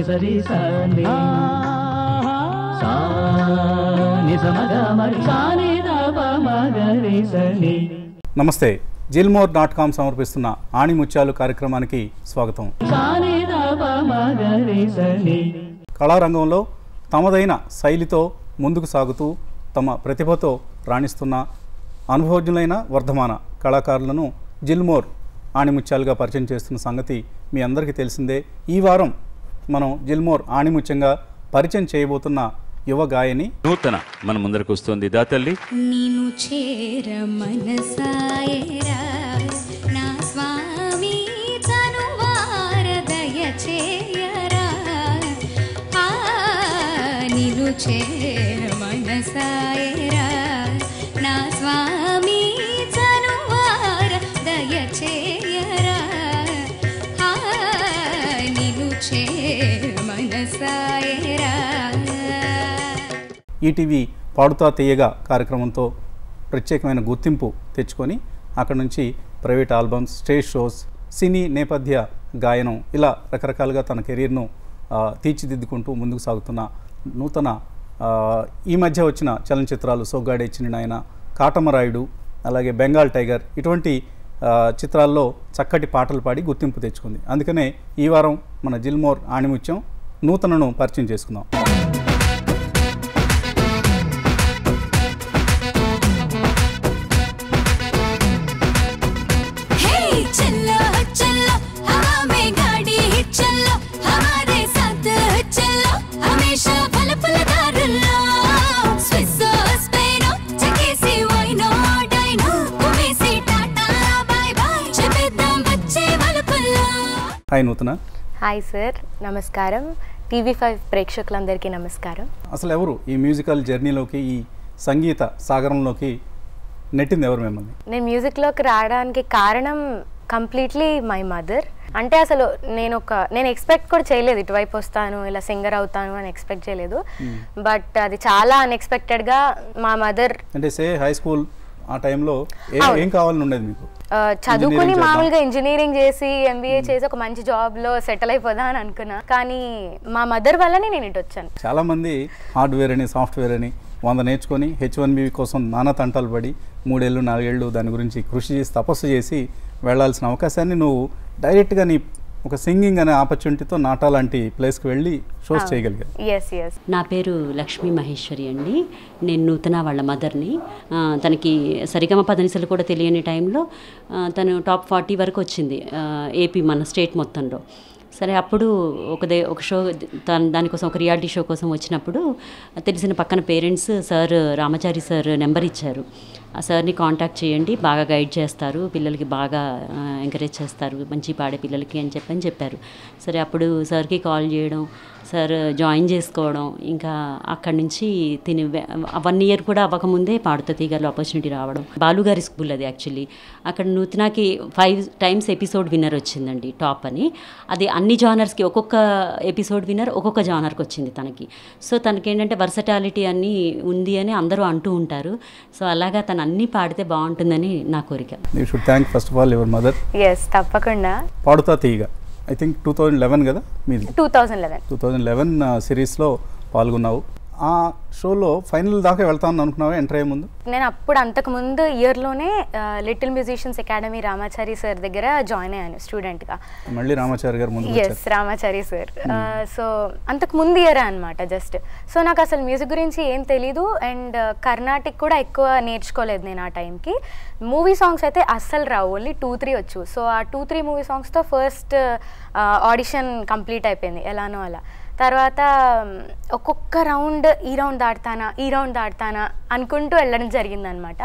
సరి సాని సా ని సమగ మరి సాని దప మగరి సని. నమస్తే, జిల్మోర్.com సమర్పిస్తున్న ఆణిముత్యాలు కార్యక్రమానికి స్వాగతం. సాని దప మగరి సని. కళారంగంలో తమదైన శైలితో ముందుకు సాగుతూ తమ ప్రతిభతో రాణిస్తున్న అనుభవజ్ఞులైన వర్ధమాన కళాకారులను జిల్మోర్ ఆణిముత్యాలుగా పరిచయం చేస్తున్న సంగతి మీ అందరికీ తెలిసిందే. ఈ వారం మనం జిల్మోర్ ఆణిముత్యంగా పరిచయం చేయబోతున్న యువ గాయని నూతన మన ముందరకు వస్తుంది. దాతల్లి నిను చేర మనసాయరా నా స్వామి తనువార దయ చేయరా నిను చేర మనసాయరా నా స్వామి తనువార దయ చేయరా నిను చేర మనసాయరా. ఈటీవీ పాడుతా తీయగా కార్యక్రమంతో ప్రత్యేకమైన గుర్తింపు తెచ్చుకొని అక్కడ నుంచి ప్రైవేట్ ఆల్బమ్స్, స్టేజ్ షోస్, సినీ నేపథ్య గాయనం ఇలా రకరకాలుగా తన కెరీర్ను తీర్చిదిద్దుకుంటూ ముందుకు సాగుతున్న నూతన ఈ మధ్య వచ్చిన చలనచిత్రాలు సోగ్గాడే చిన్ననాయన, కాటమరాయుడు, అలాగే బెంగాల్ టైగర్ ఇటువంటి చిత్రాల్లో చక్కటి పాటలు పాడి గుర్తింపు తెచ్చుకుంది. అందుకనే ఈ వారం మన జిల్మోర్ ఆణిముత్యం నూతనను పరిచయం చేసుకుందాం. హాయ్ నూతన. హాయ్ సార్, నమస్కారం. TV5 ప్రేక్షకులందరికీ నమస్కారం. అసలు ఎవరు ఈ మ్యూజికల్ జర్నీలోకి, ఈ సంగీత సాగరంలోకి నెట్టింది ఎవరు మిమ్మల్ని? నేను మ్యూజిక్లోకి రావడానికి కారణం కంప్లీట్లీ మై మదర్. అంటే అసలు నేను ఎక్స్పెక్ట్ కూడా చేయలేదు ఇటువైపు వస్తాను, ఇలా సింగర్ అవుతాను అని ఎక్స్పెక్ట్ చేయలేదు. బట్ అది చాలా అన్ఎక్స్పెక్టెడ్గా మా మదర్. అంటే హై స్కూల్ ఆ టైంలో ఏం కావాలని ఉండేది మీకు? చదువుకుని మామూలుగా ఇంజనీరింగ్ చేసి MBA చేసి ఒక మంచి జాబ్లో సెటిల్ అయిపోదా అని అనుకున్నా. కానీ మా మదర్ వల్లనే నేను ఇటు వచ్చాను. చాలామంది హార్డ్వేర్ అని, సాఫ్ట్వేర్ అని 100 నేర్చుకొని H1B కోసం నానా తంటాలు పడి 3 ఏళ్ళు 4 ఏళ్ళు దాని గురించి కృషి చేసి తపస్సు చేసి వెళ్లాల్సిన అవకాశాన్ని నువ్వు డైరెక్ట్గా నీ ఒక సింగింగ్ అనే ఆపర్చునిటీతో నాటా లాంటి ప్లేస్కి వెళ్ళి షోస్ చేయగలిగావు. నా పేరు లక్ష్మీ మహేశ్వరి అండి. నేను నూతన వాళ్ళ మదర్ని. తనకి సరిగమ పదనిసలు కూడా తెలియని టైంలో తను టాప్ 40 వరకు వచ్చింది ఏపీ మన స్టేట్ మొత్తంలో. సరే, అప్పుడు ఒక షో దానికోసం ఒక రియాలిటీ షో కోసం వచ్చినప్పుడు తెలిసిన పక్కన parents sir Ramachari sir number ఇచ్చారు. ఆ సార్ని కాంటాక్ట్ చేయండి, బాగా గైడ్ చేస్తారు, పిల్లలకి బాగా ఎంకరేజ్ చేస్తారు, మంచి పాడే పిల్లలకి అని చెప్పారు. సరే, అప్పుడు సార్కి కాల్ చేయడం, సార్ జాయిన్ చేసుకోవడం, ఇంకా అక్కడి నుంచి 1 ఇయర్ కూడా అవ్వకముందే పాడుతా తీగలో ఆపర్చునిటీ రావడం. బాలుగారి స్కూల్ అది యాక్చువల్లీ. అక్కడ నూతనకి 5 times ఎపిసోడ్ విన్నర్ వచ్చిందండి, టాప్ అని. అది అన్ని జానర్స్కి ఒక్కొక్క ఎపిసోడ్ విన్నర్ ఒక్కొక్క జానర్కి వచ్చింది తనకి. సో తనకేంటంటే వర్సటాలిటీ అన్నీ ఉంది అని అందరూ అంటూ ఉంటారు. సో అలాగా తను అన్నీ పాడితే బాగుంటుందని నా కోరిక. You should thank first of all your mother. తప్పకుండా. పాడుతా తీయగా ఐ థింక్ 2011 కదా మీది? 2011 సిరీస్లో పాల్గొన్నావు. ఆ షోలో ఫైనల్ దాకా వెళ్తాను అనుకున్నావా ఎంటర్ అయ్యే ముందు? నేను అప్పుడు అంతకుముందు ఇయర్లోనే little musicians academy Ramachari sir దగ్గర జాయిన్ అయ్యాను స్టూడెంట్గా. మళ్ళీ రామాచారి గారు ముందు? Yes, Ramachari sir. సో అంతకు ముందు ఇయర్ అనమాట జస్ట్. సో నాకు అసలు మ్యూజిక్ గురించి ఏం తెలీదు, అండ్ కర్ణాటిక్ కూడా ఎక్కువ నేర్చుకోలేదు నేను ఆ టైంకి. మూవీ సాంగ్స్ అయితే అస్సలు రావు, ఓన్లీ 2-3 వచ్చు. సో ఆ 2-3 మూవీ సాంగ్స్తో ఫస్ట్ ఆడిషన్ కంప్లీట్ అయిపోయింది ఎలానో అలా. తర్వాత ఒక్కొక్క రౌండ్ ఈ రౌండ్ దాటుతానా అనుకుంటూ వెళ్ళడం జరిగిందనమాట.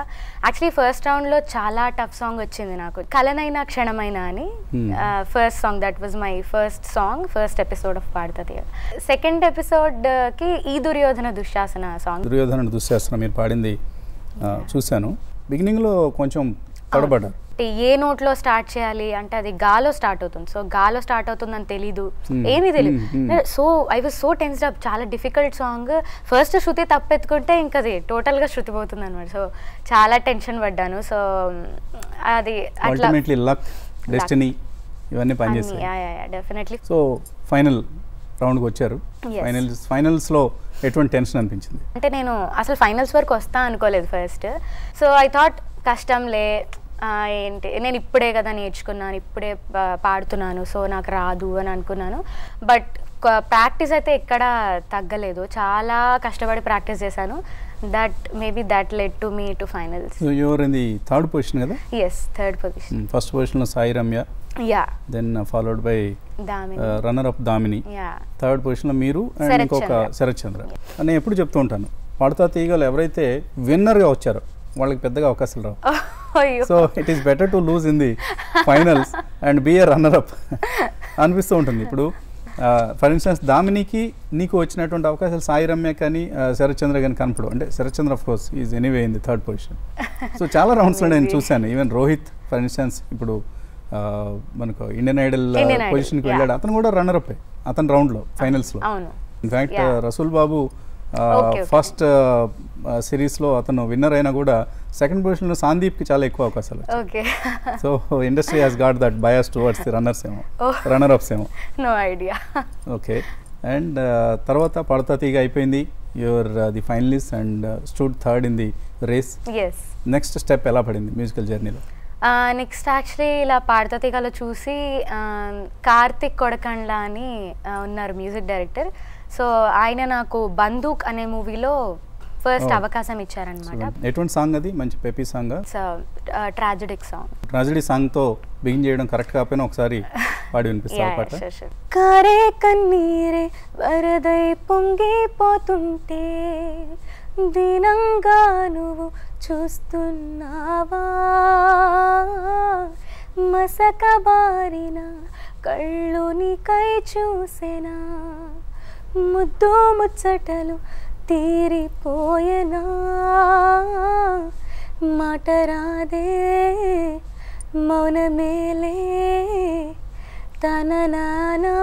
యాక్చువల్లీ ఫస్ట్ రౌండ్లో చాలా టఫ్ సాంగ్ వచ్చింది నాకు, కలనైనా క్షణమైనా అని. First song, that was my first episode of Paaduta Theeyaga. Second ఎపిసోడ్కి ఈ దుర్యోధన దుశ్శాసన సాంగ్. దుర్యోధన దుశ్శాసన మీరు పాడింది చూశాను. బిగినింగ్లో కొంచెం తడబడ్డారు. ఏ నోట్లో స్టార్ట్ చేయాలి అంటే అది గాలో స్టార్ట్ అవుతుంది. సో గాలో స్టార్ట్ అవుతుందని తెలీదు, ఏమీ తెలియదు. So I was so tensed up. చాలా డిఫికల్ట్ సాంగ్. ఫస్ట్ శృతి తప్పెత్తుకుంటే ఇంకా అది టోటల్గా శృతి పోతుంది అనమాట. సో చాలా టెన్షన్ పడ్డాను. సో అది అట్లా లక్, డెస్టినీ ఇవన్నీ పనిచేస్తాయి. డెఫినెట్లీ. సో ఫైనల్ రౌండ్కి వచ్చారు. Yes. ఫైనల్స్లో ఎటువంటి టెన్షన్ అనిపించింది? అంటే నేను అసలు ఫైనల్స్ వరకు వస్తా అనుకోలేదు ఫస్ట్. సో ఐ థాట్ కష్టంలే, ఏంటి నేను ఇప్పుడే కదా నేర్చుకున్నాను, ఇప్పుడే పాడుతున్నాను, సో నాకు రాదు అని అనుకున్నాను. బట్ ప్రాక్టీస్ అయితే ఎక్కడ తగ్గలేదు, చాలా కష్టపడి ప్రాక్టీస్ చేశాను. Maybe that led to me to finals. So your in the third position కదా? Yes, third position. ఫస్ట్ పొజిషన్లో Sai Ramya, then followed by runner up Damini, third పొజిషన్లో మీరు అండ్ ఇంకొక శరత్ చంద్ర. నేను ఎప్పుడు చెప్తూ ఉంటాను, పాడుతా తీయగలు ఎవరైతే విన్నర్గా వచ్చారో వాళ్ళకి పెద్దగా అవకాశాలు రావు. So it is better to lose in the finals and be a runner up అనిపిస్తూ ఉంటుంది. ఇప్పుడు ఫర్ ఇన్స్టెన్స్ దామినికి నీకు వచ్చినటువంటి అవకాశాలు సాయి రమ్య కానీ శరత్ చంద్ర కానీ కనపడు. అంటే Sarath Chandra of course is anyway in the third position. So చాలా రౌండ్స్లో నేను చూశాను. ఈవెన్ రోహిత్ ఫర్ ఇన్స్టెన్స్ ఇప్పుడు మనకు ఇండియన్ ఐడల్ పొజిషన్కి వెళ్ళాడు, అతను కూడా రన్నర్ అప్ అతను రౌండ్లో ఫైనల్స్లో. ఇన్ఫ్యాక్ట్ రసూల్ బాబు ఫస్ట్ సిరీస్లో అతను విన్నర్ అయినా కూడా సెకండ్ పొజిషన్లో సందీప్కి చాలా ఎక్కువ అవకాశాలు. So industry has got that bias towards the runners ఏమో, రన్నర్ అప్స్ ఏమో. No idea. ఓకే. అండ్ తర్వాత పాడుతా తీగ అయిపోయింది, your the finalist and stood third in the race. Next step ఎలా పడింది మ్యూజికల్ జర్నీలో? నెక్స్ట్ యాక్చువల్లీ ఇలా పాడుతా తీగలో చూసి కార్తిక్ కొడకండ్ల అని ఉన్నారు మ్యూజిక్ డైరెక్టర్. సో ఆయన నాకు బందూక్ అనే మూవీలో ఫస్ట్ అవకాశం ఇచ్చారనమాట. ఎటువంటి సాంగ్ అది? మంచి peppy song, tragedic song. Tragedy song తో బిగిన్ చేయడం కరెక్ట్ కాకపోయినా ఒకసారి పాడి వినిపిస్తావా పాట? కారే కన్నీరే వరదై పొంగిపోతుంటే దీనంగా నువ్వు చూస్తున్నావా, మసక బారిన కళ్ళు నీకై చూసేనా, ముద్దు ముచ్చటలు తీరిపోయేనా, మాట రాదే మౌనమేలే తన నానా.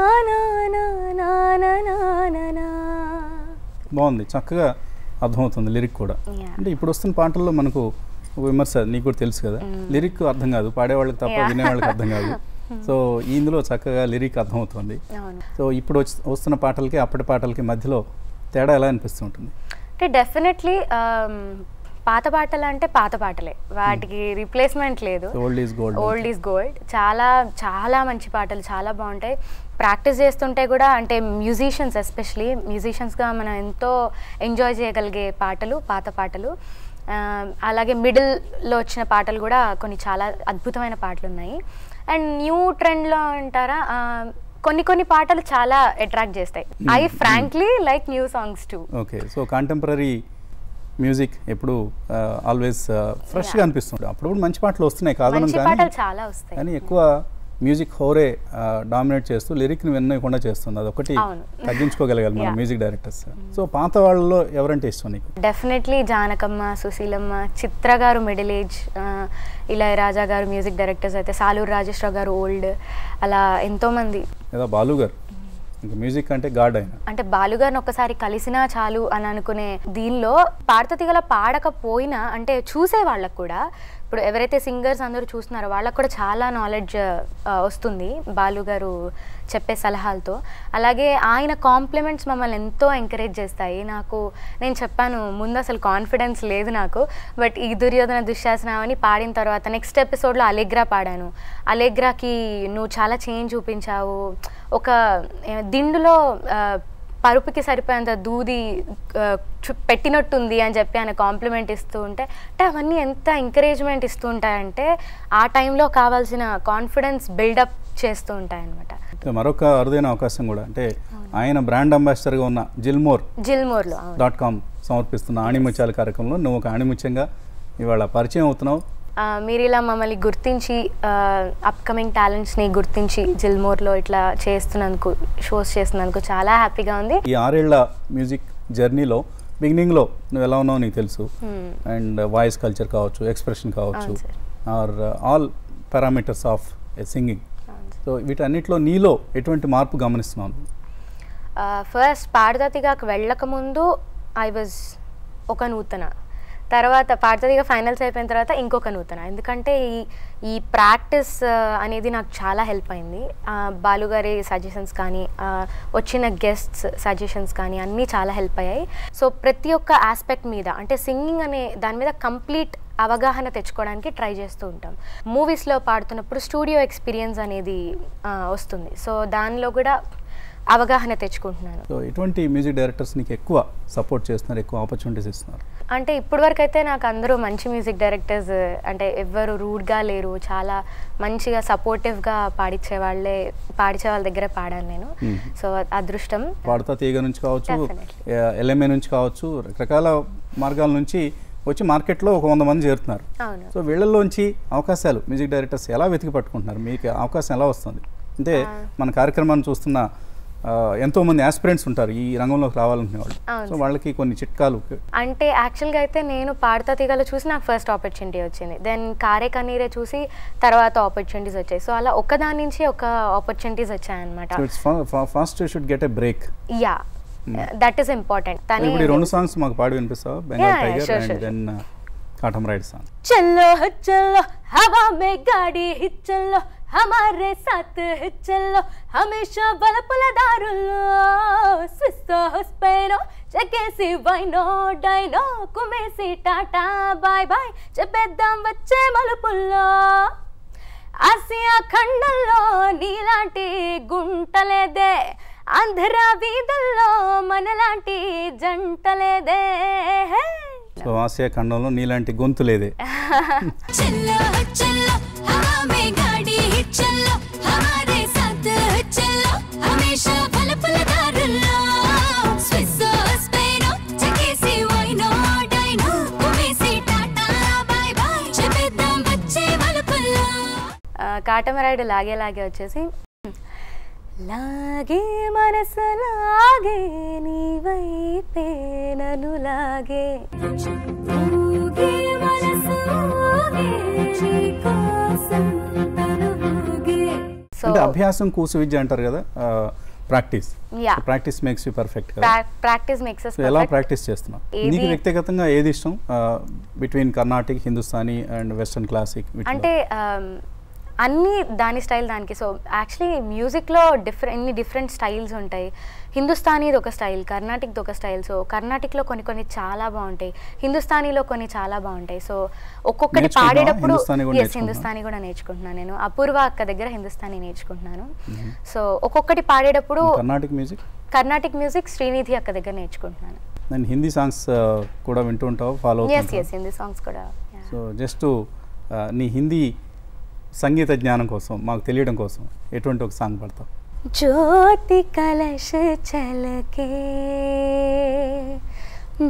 బాగుంది, చక్కగా అర్థమవుతుంది లిరిక్ కూడా. అంటే ఇప్పుడు వస్తున్న పాటల్లో మనకు విమర్శ నీకు కూడా తెలుసు కదా, లిరిక్ అర్థం కాదు పాడేవాళ్ళకి తప్ప వినేవాళ్ళకి అర్థం కాదు. సో ఇందులో చక్కగా లిరిక్ అర్థమవుతుంది. సో ఇప్పుడు వస్తున్న పాటలకి అప్పటి పాటలకి మధ్యలో తేడా ఎలా అనిపిస్తుంటుంది? అంటే డెఫినెట్లీ పాత పాటలు అంటే పాత పాటలే, వాటికి రీప్లేస్మెంట్ లేదు. Old is gold, old is gold. చాలా చాలా మంచి పాటలు, చాలా బాగుంటాయి. ప్రాక్టీస్ చేస్తుంటే కూడా అంటే మ్యూజిషియన్స్, ఎస్పెషలీ మ్యూజిషియన్స్గా మనం ఎంతో ఎంజాయ్ చేయగలిగే పాటలు పాత పాటలు. అలాగే మిడిల్లో వచ్చిన పాటలు కూడా కొన్ని చాలా అద్భుతమైన పాటలు ఉన్నాయి. అండ్ న్యూ ట్రెండ్లో అంటారా, కొన్ని పాటలు చాలా అట్రాక్ట్ చేస్తాయి. I frankly like new songs to. Okay. So contemporary music ఎప్పుడు ఆల్వేస్ ఫ్రెష్గా అనిపిస్తుంది. అప్పుడు మంచి పాటలు వస్తున్నాయి కాదు కానీ ఎక్కువ మ్యూజిక్ హోరే డామినేట్ చేస్తూ లిరిక్ని వినకుండా చేస్తుంది. అదొకటి తగ్గించుకోగలగాలి మన మ్యూజిక్ డైరెక్టర్స్. సో పాత వాళ్ళలో ఎవరంటే ఇష్టం నీకు? డెఫినెట్లీ జానకమ్మ, సుశీలమ్మ, చిత్ర గారు మిడిల్ ఏజ్, ఇళయరాజా గారు మ్యూజిక్ డైరెక్టర్స్ అయితే, సాలూరు రాజేశ్వరరావు గారు ఓల్డ్, అలా ఎంతోమంది. లేదా బాలు గారు, ఇంకా మ్యూజిక్ అంటే గాడ్ అయినా. అంటే బాలుగారిని ఒక్కసారి కలిసినా చాలు అని అనుకునే దీనిలో పాడుతా తీగల పాడకపోయినా అంటే చూసే వాళ్ళకు కూడా, ఇప్పుడు ఎవరైతే సింగర్స్ అందరూ చూస్తున్నారో వాళ్ళకు కూడా చాలా నాలెడ్జ్ వస్తుంది బాలు గారు చెప్పే సలహాలతో. అలాగే ఆయన కాంప్లిమెంట్స్ మమ్మల్ని ఎంతో ఎంకరేజ్ చేస్తాయి. నేను చెప్పాను ముందు అసలు కాన్ఫిడెన్స్ లేదు నాకు, బట్ ఈ దుర్యోధన దుశ్శాసనం అని పాడిన తర్వాత నెక్స్ట్ ఎపిసోడ్లో అలెగ్రా పాడాను. అలెగ్రాకి నువ్వు చాలా చేంజ్ చూపించావు, ఒక దిండులో పరుపుకి సరిపోయేంత దూది పెట్టినట్టుంది అని చెప్పి ఆయన కాంప్లిమెంట్ ఇస్తూ ఉంటే, అంటే అవన్నీ ఎంత ఎంకరేజ్మెంట్ ఇస్తూ ఉంటాయంటే ఆ టైంలో కావాల్సిన కాన్ఫిడెన్స్ బిల్డప్ చేస్తూ ఉంటాయన్నమాట. మరొక అరుదైన అవకాశం కూడా, అంటే ఆయన బ్రాండ్ అంబాసిడర్గా ఉన్న జిల్మోర్.com సమర్పిస్తున్న ఆణిముత్యాల కార్యక్రమంలో నువ్వు ఒక ఆణిముత్యంగా ఇవాళ పరిచయం అవుతున్నావు. మీరు ఇలా మమ్మల్ని గుర్తించి అప్కమింగ్ టాలెంట్స్ని గుర్తించి జిల్మోర్లో ఇట్లా చేస్తున్నందుకు, షోస్ చేస్తున్నందుకు చాలా హ్యాపీగా ఉంది. ఈ 6 ఏళ్ల మ్యూజిక్ జర్నీలో బిగినింగ్లో నువ్వు ఎలా ఉన్నావు నీకు తెలుసు, అండ్ వాయిస్ కల్చర్ కావచ్చు, ఎక్స్ప్రెషన్ కావచ్చు, or all parameters of singing. So వీటన్నిటిలో నీలో ఎటువంటి మార్పు గమనిస్తున్నాను? ఫస్ట్ పాడుతా తీగకు వెళ్ళకముందు ఐ వాజ్ ఒక నూతన. తర్వాత పాడుతుంది ఫైనల్స్ అయిపోయిన తర్వాత ఇంకొక నూతన. ఎందుకంటే ఈ ప్రాక్టీస్ అనేది నాకు చాలా హెల్ప్ అయింది. బాలుగారి సజెషన్స్ కానీ వచ్చిన గెస్ట్స్ సజెషన్స్ కానీ అన్నీ చాలా హెల్ప్ అయ్యాయి. సో ప్రతి ఒక్క ఆస్పెక్ట్ మీద అంటే సింగింగ్ అనే దాని మీద కంప్లీట్ అవగాహన తెచ్చుకోవడానికి ట్రై చేస్తూ ఉంటాం. మూవీస్లో పాడుతున్నప్పుడు స్టూడియో ఎక్స్పీరియన్స్ అనేది వస్తుంది. సో దానిలో కూడా అవగాహన తెచ్చుకుంటున్నాను. సో ఎటువంటి మ్యూజిక్ డైరెక్టర్స్ నీకు ఎక్కువ సపోర్ట్ చేస్తున్నారు, ఎక్కువ ఆపర్చునిటీస్ ఇస్తున్నారు? అంటే ఇప్పటి వరకు అయితే నాకు అందరూ మంచి మ్యూజిక్ డైరెక్టర్స్ అంటే ఎవ్వరు రూడ్గా లేరు, చాలా మంచిగా సపోర్టివ్గా పాడించే వాళ్ళ దగ్గర పాడాను నేను. సో అదృష్టం. పాడతా తీగ నుంచి కావచ్చు, ఎల్ఎంఏ నుంచి కావచ్చు, రకరకాల మార్గాల నుంచి వచ్చి మార్కెట్లో ఒక 100 మంది చేరుతున్నారు. సో వీళ్ళల్లోంచి అవకాశాలు మ్యూజిక్ డైరెక్టర్స్ ఎలా వెతికి పట్టుకుంటున్నారు? మీకు అవకాశం ఎలా వస్తుంది? అంటే మన కార్యక్రమాన్ని చూస్తున్న ఎంతోమంది ఆస్పిరెంట్స్ ఉంటారు ఈ రంగంలోకి రావాలనుకునే వాళ్ళు. సో వాళ్ళకి కొన్ని చిట్కాలు అంటే యాక్చువల్గా అయితే నేను పాడతా తీగలో చూసి నాకు ఫస్ట్ ఆపర్చునిటీ వచ్చింది. దెన్ కారే కన్నీరే చూసి తర్వాత ఆపర్చునిటీస్ వచ్చాయి. సో అలా ఒక్కదాని నుంచి ఒక ఆపర్చునిటీస్ వచ్చాయన్నమాట. First you should get a break. Ya, that is important. ఇప్పుడు ఈ 2 సాంగ్స్ మాకు పాడి వినిపిస్తావా? బెంగాల్ టైగర్ అండ్ దెన్ కాటమ్ రైడ్ సాంగ్. చల్లో చల్లో హవా మే గాడి చల్లో हमारे साथ चलो हमेशा बलपलदारुलो स्विस्तो स्पेनो చెకేసి వైనో డైనో కుమేసి టాటా బాయ్ బాయ్ చెప్పేద్దాం వచ్చే మలుపుల్లో. ఆసియా ఖండంలో నీలాంటి గుంటలేదే, ఆంధ్ర వీధుల్లో మనలాంటి జంటలేదే. సో ఆసియా ఖండంలో నీలాంటి గొంతు లేదే. చల్లో చల్లో హమే గాడి చల్లో హమారే సాత్ చల్లో హమేషా పలపలదారుల్లో స్విస్సో స్పెయినో చెకేసి వైనో డైనో కుమేసి టాటా బాయ్ బాయ్ చెప్పేద్దాం వచ్చే మలుపుల్లో. కాటమ్ రైడ్ లాగే వచ్చేసి లాగే మనసు లాగే నీ వైపే నన్ను లాగే అంటే అభ్యాసం కూసు విద్య అంటారు కదా, ప్రాక్టీస్ మేక్స్ యూ పర్ఫెక్ట్ కదా. Practice makes us perfect. ఎలా ప్రాక్టీస్ చేస్తున్నావు? నీకు వ్యక్తిగతంగా ఏది ఇష్టం between Carnatic, Hindustani and western classic? అంటే అన్నీ దాని స్టైల్ దానికి. సో యాక్చువల్లీ మ్యూజిక్లో ఇన్ని డిఫరెంట్ స్టైల్స్ ఉంటాయి. హిందుస్థానీది ఒక స్టైల్, కర్ణాటిక్ది ఒక స్టైల్. సో కర్ణాటిక్లో కొన్ని చాలా బాగుంటాయి, హిందుస్థానీలో కొన్ని చాలా బాగుంటాయి. సో ఒక్కొక్కటి పాడేటప్పుడు హిందుస్థానీ కూడా నేర్చుకుంటున్నాను నేను. అపూర్వ అక్క దగ్గర హిందుస్థానీ నేర్చుకుంటున్నాను. సో ఒక్కొక్కటి పాడేటప్పుడు కర్ణాటిక్ మ్యూజిక్ శ్రీనిధి అక్క దగ్గర నేర్చుకుంటున్నాను. నేను హిందీ సాంగ్స్ కూడా వింటూ ఉంటావు, ఫాలో అవుతావు? yes హిందీ సాంగ్స్ కూడా. సో జస్ట్ నీ హిందీ సంగీత జ్ఞానం కోసం మాకు తెలియడం కోసం ఎటువంటి ఒక సాంగ్ పడతావు? జ్యోతి కలశ చలకే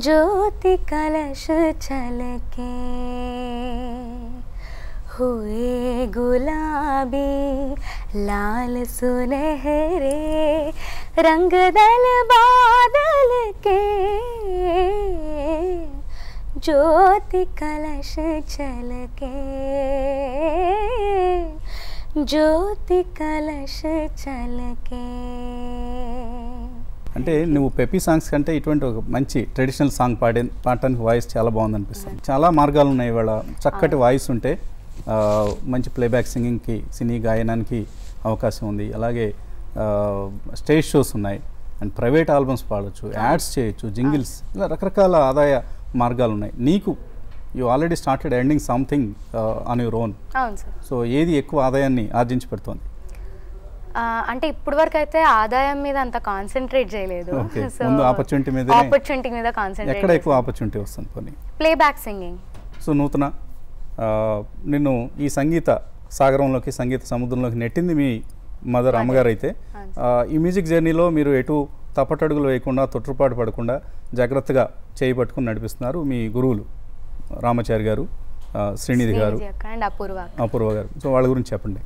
జ్యోతి కలశ చలకే हुए गुलाबी लाल सुनहरे रंग दल बादल के ज्योति कलश चलके ज्योति कलश चलके. అంటే నువ్వు పెప్పీ సాంగ్స్ కంటే ఇటువంటి ఒక మంచి ట్రెడిషనల్ సాంగ్ పాడటానికి వాయిస్ చాలా బాగుంది అనిపిస్తుంది. చాలా మార్గాలు ఉన్నాయి. ఇవాళ చక్కటి వాయిస్ ఉంటే మంచి ప్లేబ్యాక్ సింగింగ్కి, సినీ గాయనానికి అవకాశం ఉంది. అలాగే స్టేజ్ షోస్ ఉన్నాయి అండ్ ప్రైవేట్ ఆల్బమ్స్ పాడవచ్చు, యాడ్స్ చేయొచ్చు, జింగిల్స్, ఇలా రకరకాల ఆదాయ మార్గాలు ఉన్నాయి. నీకు you already started earning something on your own. So ఏది ఎక్కువ ఆదాయాన్ని ఆర్జించి పెడుతోంది? అంటే ఇప్పటి వరకు అయితే ఆదాయం మీద అంత కాన్సన్ట్రేట్ చేయలేదు. ఆపర్చునిటీ మీద కాన్సన్ట్రేట్. ఎక్కడ ఎక్కువ ఆపర్చునిటీ వస్తుంది? పోనీ ప్లేబ్యాక్ సింగింగ్. సో నూతన, నిన్ను ఈ సంగీత సాగరంలోకి, సంగీత సముద్రంలోకి నెట్టింది మీ మదర్, అమ్మగారు. అయితే ఈ మ్యూజిక్ జర్నీలో మీరు ఎటు తప్పటడుగులు వేయకుండా, తొట్టుపాటు పడకుండా జాగ్రత్తగా చేయబట్టుకుని నడిపిస్తున్నారు మీ గురువులు రామాచారి గారు, శ్రీనిధి గారు, అపూర్వ గారు. సో వాళ్ళ గురించి చెప్పండి.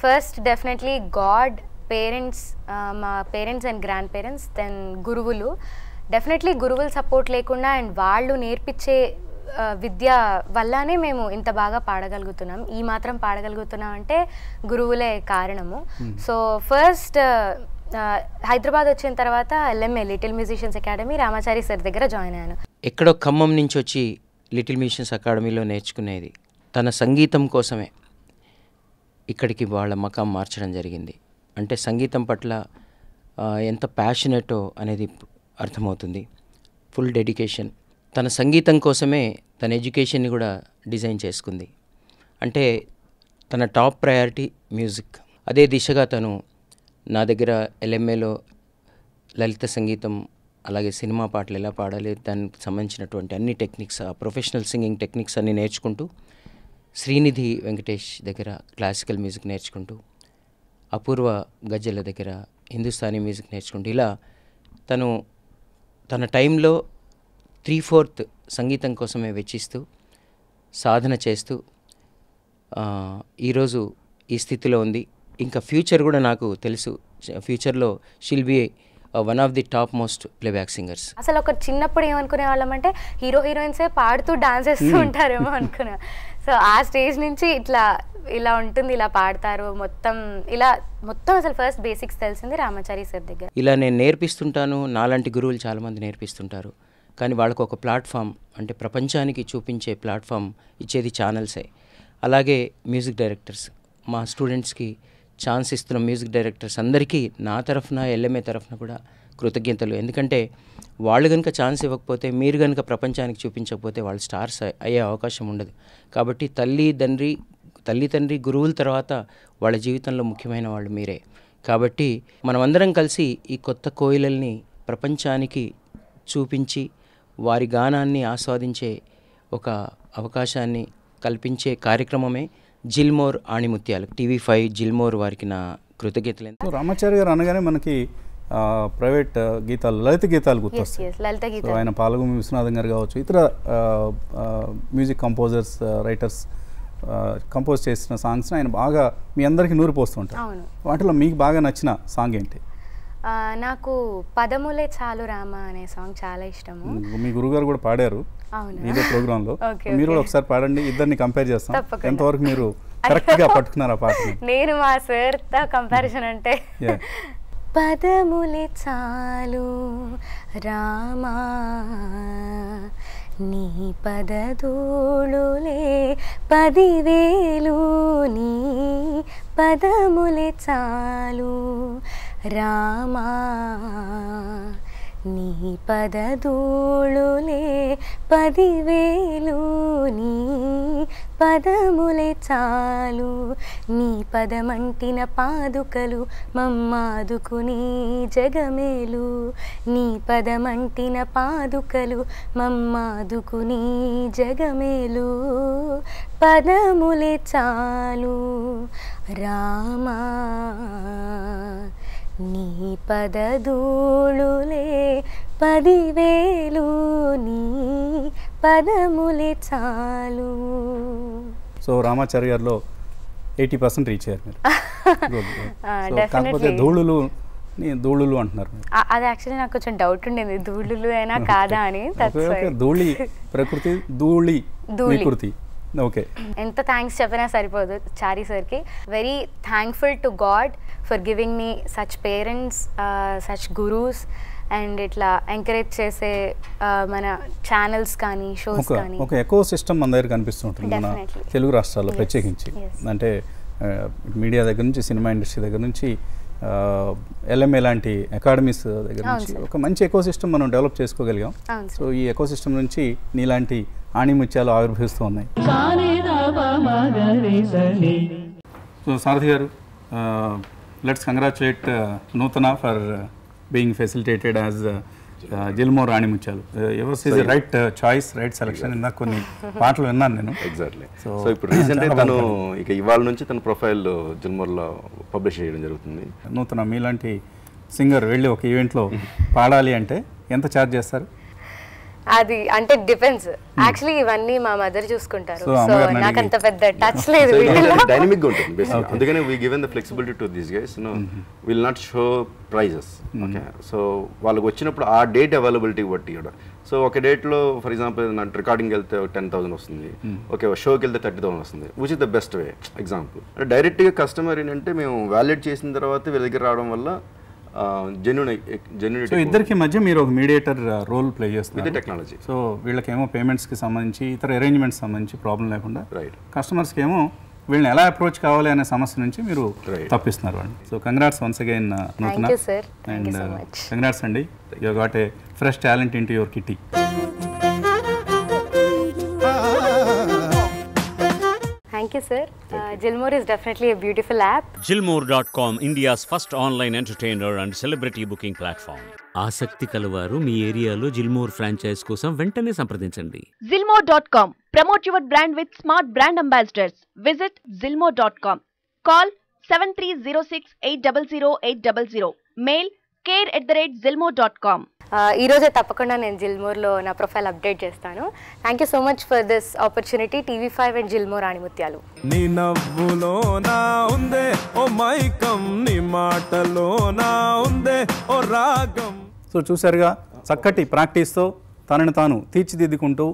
ఫస్ట్ డెఫినెట్లీ గాడ్, పేరెంట్స్, మా parents and grandparents, then గురువులు. డెఫినెట్లీ గురువుల సపోర్ట్ లేకుండా అండ్ వాళ్ళు నేర్పించే విద్య వల్లనే మేము ఇంత బాగా పాడగలుగుతున్నాం. ఈ మాత్రం పాడగలుగుతున్నాం అంటే గురువులే కారణము. సో ఫస్ట్ హైదరాబాద్ వచ్చిన తర్వాత LMA little musicians academy Ramachari sir దగ్గర జాయిన్ అయ్యాను. ఎక్కడో ఖమ్మం నుంచి వచ్చి లిటిల్ మ్యూజిషియన్స్ అకాడమీలో నేర్చుకునేది తన సంగీతం కోసమే ఇక్కడికి వాళ్ళ మకాం మార్చడం జరిగింది. అంటే సంగీతం పట్ల ఎంత ప్యాషనేటో అనేది అర్థమవుతుంది. Full dedication. తన సంగీతం కోసమే తన ఎడ్యుకేషన్ని కూడా డిజైన్ చేసుకుంది. అంటే తన టాప్ ప్రయారిటీ మ్యూజిక్. అదే దిశగా తను నా దగ్గర LMAలో లలిత సంగీతం అలాగే సినిమా పాటలు ఎలా పాడాలి దానికి సంబంధించినటువంటి అన్ని టెక్నిక్స్, ప్రొఫెషనల్ సింగింగ్ టెక్నిక్స్ అన్నీ నేర్చుకుంటూ, శ్రీనిధి వెంకటేష్ దగ్గర క్లాసికల్ మ్యూజిక్ నేర్చుకుంటూ, అపూర్వ గజ్జల దగ్గర హిందుస్థానీ మ్యూజిక్ నేర్చుకుంటూ, ఇలా తను తన టైంలో 3/4 సంగీతం కోసమే వెచ్చిస్తూ సాధన చేస్తూ ఈరోజు ఈ స్థితిలో ఉంది. ఇంకా ఫ్యూచర్ కూడా నాకు తెలుసు, ఫ్యూచర్లో she'll be one of the top most playback singers. అసలు ఒక చిన్నప్పుడు ఏమనుకునే వాళ్ళం అంటే హీరోయిన్సే పాడుతూ డాన్స్ చేస్తూ ఉంటారేమో అనుకున్నా. సో ఆ స్టేజ్ నుంచి ఇలా ఉంటుంది, ఇలా పాడతారు మొత్తం అసలు ఫస్ట్ బేసిక్స్ తెలిసింది రామాచారి సార్ దగ్గర. ఇలా నేను నేర్పిస్తుంటాను, నాలాంటి గురువులు చాలామంది నేర్పిస్తుంటారు. కానీ వాళ్ళకు ఒక ప్లాట్ఫామ్, అంటే ప్రపంచానికి చూపించే ప్లాట్ఫామ్ ఇచ్చేది ఛానల్సే. అలాగే మ్యూజిక్ డైరెక్టర్స్, మా స్టూడెంట్స్కి ఛాన్స్ ఇస్తున్న మ్యూజిక్ డైరెక్టర్స్ అందరికీ నా తరఫున LMA తరఫున కూడా కృతజ్ఞతలు. ఎందుకంటే వాళ్ళు కనుక ఛాన్స్ ఇవ్వకపోతే, మీరు కనుక ప్రపంచానికి చూపించకపోతే వాళ్ళు స్టార్స్ అయ్యే అవకాశం ఉండదు. కాబట్టి తల్లి తండ్రి గురువుల తర్వాత వాళ్ళ జీవితంలో ముఖ్యమైన వాళ్ళు మీరే. కాబట్టి మనమందరం కలిసి ఈ కొత్త కోయిలల్ని ప్రపంచానికి చూపించి వారి గానాన్ని ఆస్వాదించే ఒక అవకాశాన్ని కల్పించే కార్యక్రమమే జిల్మోర్ ఆణిముత్యాలు. TV5 జిల్మోర్ వారికి నా కృతజ్ఞతలు. రామాచారి గారు అనగానే మనకి ప్రైవేట్ గీతాలు, లలిత గీతాలు గుర్తొస్తాయి. సో ఆయన పాలగుమి విశ్వనాథం గారు కావచ్చు, ఇతర మ్యూజిక్ కంపోజర్స్, రైటర్స్ కంపోజ్ చేసిన సాంగ్స్ని ఆయన బాగా మీ అందరికీ నూరిపోస్తుంటారు. వాటిలో మీకు బాగా నచ్చిన సాంగ్ ఏంటి? నాకు పదములే చాలు రామ అనే సాంగ్ చాలా ఇష్టము. మీ గురుగారు కూడా పాడారు ఇదే ప్రోగ్రాంలో. మీరు కూడా ఒకసారి పాడండి, ఇద్దరిని కంపేర్ చేస్తాం. ఎంతవరకు మీరు కరెక్ట్గా పట్టుకున్నారు ఆ పాటని? నేను మా సార్తో కంపారిజన్ అంటే పదములే చాలు రామా నీ పదధూళులే 10,000 నీ పదములే చాలు రామా నీ పదధూళులే 10,000 నీ పదములే చాలు నీ పదమంటిన పాదుకలు మమ్మాదుకుని జగమేలు నీ పదమంటిన పాదుకలు మమ్మాదుకుని జగమేలు పదములే చాలు రామా నీ పదధూళులే 10,000 నీ పదములే చాలు. సో రామాచారి గారిలో 80% రీచ్ అయ్యారు మీరు. కాకపోతే ధూళులు అంటున్నారు. అది యాక్చువల్లీ నాకు కొంచెం డౌట్ ఉండేది, ధూళులు అయినా కాదా అని. ధూళి ప్రకృతి, ధూళి వికృతి. ఓకే, ఎంత థ్యాంక్స్ చెప్పినా సరిపోదు చారి సార్కి. Very thankful to God for giving me such parents, such gurus, and ఇట్లా ఎంకరేజ్ చేసే మన ఛానల్స్ కానీ షోస్ కానీ. ఒక ఎకో సిస్టమ్ మన దగ్గర కనిపిస్తుంటుంది మన తెలుగు రాష్ట్రాల్లో ప్రత్యేకించి. అంటే మీడియా దగ్గర నుంచి, సినిమా ఇండస్ట్రీ దగ్గర నుంచి, LMA లాంటి అకాడమీస్ దగ్గర నుంచి ఒక మంచి ఎకో సిస్టమ్ మనం డెవలప్ చేసుకోగలిగాం. సో ఈ ఎకో సిస్టమ్ నుంచి నీలాంటి ఆణిముత్యాలు ఆవిర్భవిస్తూ ఉన్నాయి. సో సారథి గారు, let's congratulate Nutana for being facilitated as Jilmore ఆణిముత్యాలు. Ever is right choice, right selection. ఇందాక కొన్ని పాటలు విన్నాను నేను. ఎగ్జాక్ట్లీ. సో ఇప్పుడు రీసెంట్గా తను ఇవాళ నుంచి తన ప్రొఫైల్ జిల్మోర్లో పబ్లిష్ చేయడం జరుగుతుంది. నూతన మీలాంటి సింగర్ వెళ్ళి ఒక ఈవెంట్లో పాడాలి అంటే ఎంత ఛార్జ్ చేస్తారు? అది అంటే డిపెండ్స్. యాక్చువల్లీ ఇవన్నీ మా మదర్ చూసుకుంటారు, సో నాకు అంత పెద్ద టచ్ లేదు. డైనమిక్ గా ఉంటుంది బేసిక్గా. అందుకనే we given the flexibility to this guys. Will not show prizes. Okay, so వాళ్ళకి వచ్చినప్పుడు ఆ డేట్ అవైలబిలిటీ బట్టి కూడా. సో ఒక డేట్లో ఫర్ ఎగ్జాంపుల్ నా రికార్డింగ్కి వెళ్తే 10,000 వస్తుంది, ఓకే షోకి వెళ్తే 30,000 వస్తుంది, which is the best way. Example డైరెక్ట్గా కస్టమర్ ఏంటంటే మేము వ్యాలిడేట్ చేసిన తర్వాత వీళ్ళ దగ్గర రావడం వల్ల జెన్యునిటీ. సో ఇద్దరికి మధ్య మీరు ఒక మీడియేటర్ రోల్ ప్లే చేస్తున్నారు విత్ టెక్నాలజీ. సో వీళ్ళకేమో పేమెంట్స్కి సంబంధించి ఇతర అరేంజ్మెంట్స్ సంబంధించి ప్రాబ్లం లేకుండా కస్టమర్స్కి ఏమో వీళ్ళని ఎలా అప్రోచ్ కావాలి అనే సమస్య నుంచి మీరు తప్పిస్తున్నారు అండి. సో కంగ్రాట్స్ వన్స్ అగైన్ నూతన, అండ్ కంగ్రాట్స్ అండి, you got a fresh talent in to your kitty. Thank you, sir. Gilmore is definitely a beautiful app. Gilmore.com, India's first online entertainer and celebrity booking platform. ఆసక్తి కలవారు మీ ఏరియాలో Gilmore franchise కోసం వెంటనే సంప్రదించండి. Zilmore.com. Promote your brand with smart brand ambassadors. Visit Zilmore.com. Call 7306800800. Mail care@zilmore.com. ఈ రోజే తప్పకుండా నేను జిల్మోర్లో నా ప్రొఫైల్ అప్డేట్ చేస్తాను. Thank you so much for this opportunity. TV5 and Jilmore ఆణిముత్యాలు. నీ నవ్వులో నా ఉందే ఓ మైకం, నీ మాటలో నా ఉందే ఓ రాగం. సో చూసారుగా, చక్కటి ప్రాక్టీస్తో తనని తాను తీర్చిదిద్దుకుంటూ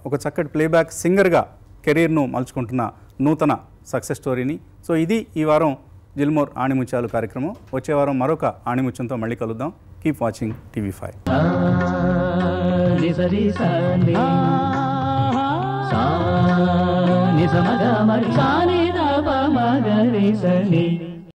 ఒక చక్కటి ప్లేబ్యాక్ సింగర్గా కెరీర్ను మలుచుకుంటున్న నూతన సక్సెస్ స్టోరీని. సో ఇది ఈ వారం జిల్మోర్ ఆణిముత్యాలు కార్యక్రమం. వచ్చే వారం మరొక ఆణిముత్యంతో మళ్ళీ కలుద్దాం. Keep watching TV5. నిజమగ మరి సాని దప మగరి సని